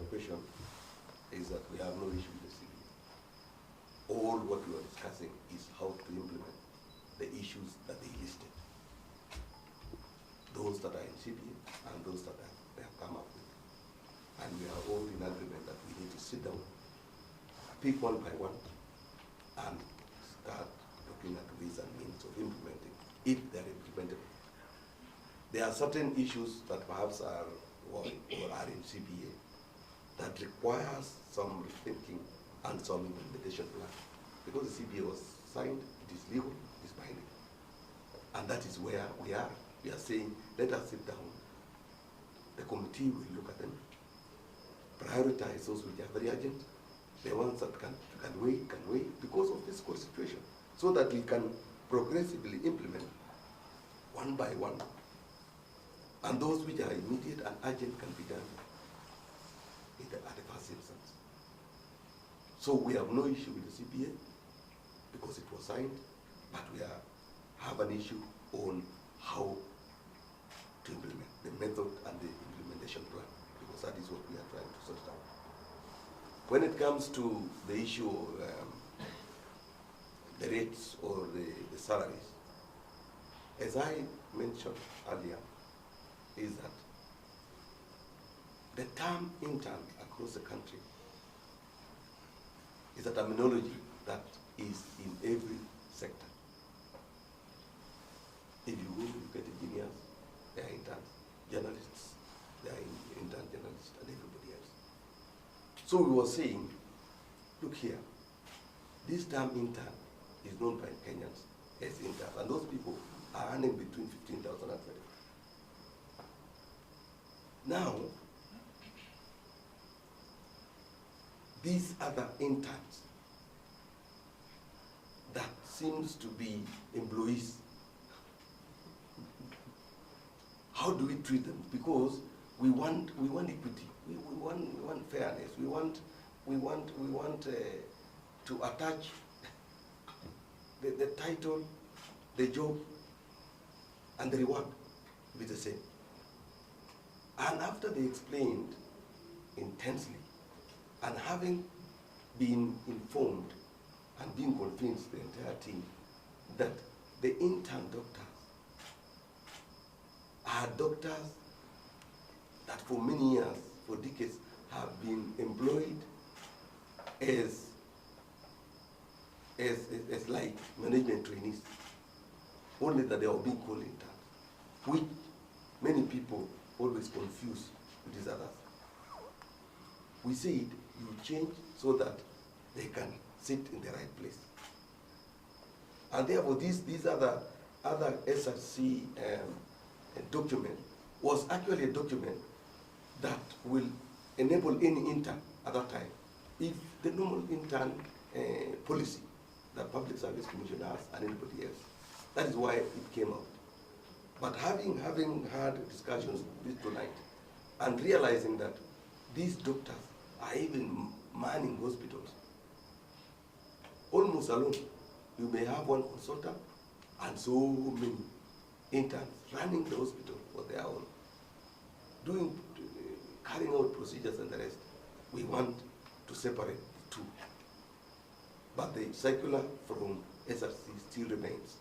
question is that we have no issue with the CBA. All what we are discussing is how to implement the issues that they listed. Those that are in CBA and those that they have come up with. And we are all in agreement that we need to sit down, pick one by one, and start looking at ways and means of implementing, if they're implementable. There are certain issues that perhaps are or are in CBA that requires some rethinking and some implementation plan. Because the CBA was signed, it is legal, it is binding. And that is where we are. We are saying, let us sit down. The committee will look at them, prioritize those which are very urgent, the ones that can wait, because of this current situation, so that we can progressively implement one by one. And those which are immediate and urgent can be done at the first instance. So we have no issue with the CPA because it was signed, but we have an issue on how to implement the method and the implementation plan, because that is what we are trying to sort out. When it comes to the issue of the rates or the salaries, as I mentioned earlier, is that the term intern across the country is a terminology that is in every sector. If you go, you get engineers, they are interns, journalists, they are intern journalists, and everybody else. So we were saying, look here, this term intern is known by Kenyans as interns, and those people are earning between 15,000 and 20,000. Now, these other interns that seems to be employees, how do we treat them? Because we want equity, we want fairness, we want to attach the title, the job, and the reward to be the same. And after they explained intensely, and having been informed and being convinced, the entire team, that the intern doctors are doctors that for many years, for decades, have been employed as like management trainees, only that they are being called interns, which many people always confuse with these others. We said you change so that they can sit in the right place. And therefore these other SRC document was actually a document that will enable any intern at that time, if the normal intern policy that Public Service Commission has and anybody else. That is why it came out. But having had discussions this tonight and realizing that these doctors are even manning hospitals, almost alone, you may have one consultant and so many interns running the hospital for their own, carrying out procedures and the rest. We want to separate the two. But the circular from SRC still remains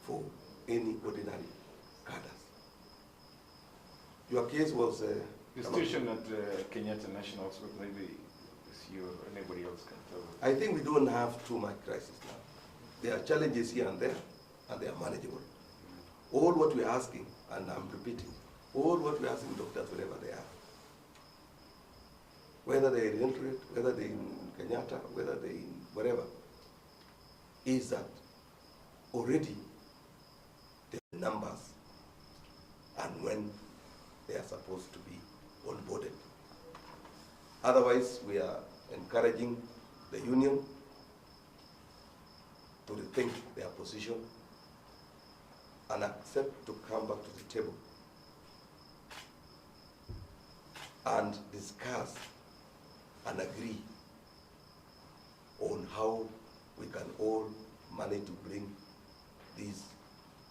for any ordinary cadres. Your case was... the situation at Kenyatta National Hospital, maybe you or anybody else can tell. I think we don't have too much crisis now. There are challenges here and there, and they are manageable. All what we're asking, and I'm repeating, all what we're asking doctors wherever they are, whether they're in Intern, whether they're in Kenyatta, whether they're in wherever, is that already the numbers and when they are supposed to be onboarded. Otherwise, we are encouraging the union to rethink their position and accept to come back to the table and discuss and agree on how we can all manage to bring these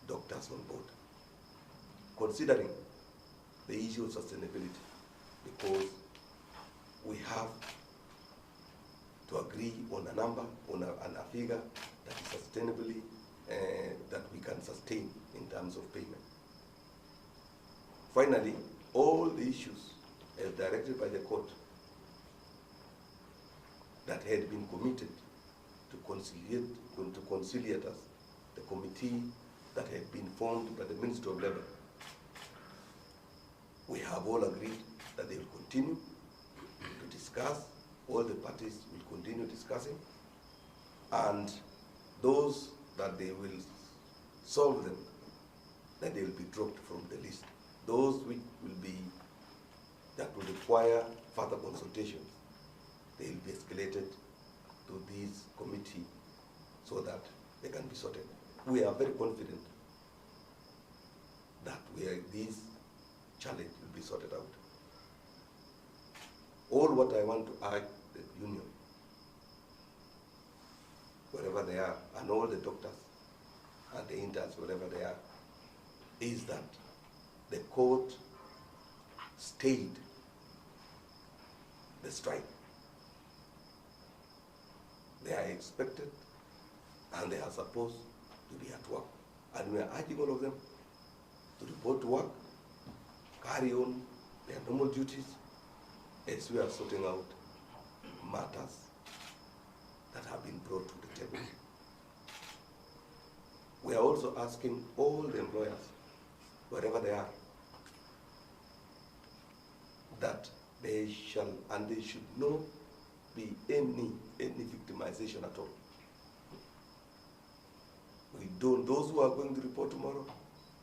doctors on board, considering the issue of sustainability, because have to agree on a number, on a figure that is sustainably, that we can sustain in terms of payment. Finally, all the issues directed by the court that had been committed to conciliate us, the committee that had been formed by the Ministry of Labor, we have all agreed that they will continue to discuss. All the parties will continue discussing, and those that they will solve them, then they will be dropped from the list. Those which will be, that will require further consultations, they will be escalated to this committee so that they can be sorted. We are very confident that this challenge will be sorted out. All what I want to urge the union, wherever they are, and all the doctors and the interns, wherever they are, is that the court stayed the strike. They are expected and they are supposed to be at work. And we are urging all of them to report to work, carry on their normal duties, as we are sorting out matters that have been brought to the table. We are also asking all the employers, wherever they are, that they shall and they should not be any victimization at all. We don't, those who are going to report tomorrow,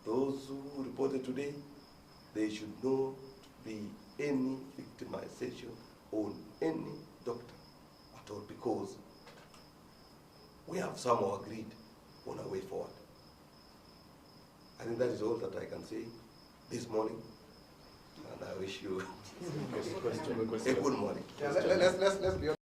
those who reported today, they should not be any victimization on any doctor at all, because we have somehow agreed on a way forward. I think that is all that I can say this morning, and I wish you a good morning. Yeah, let's be honest.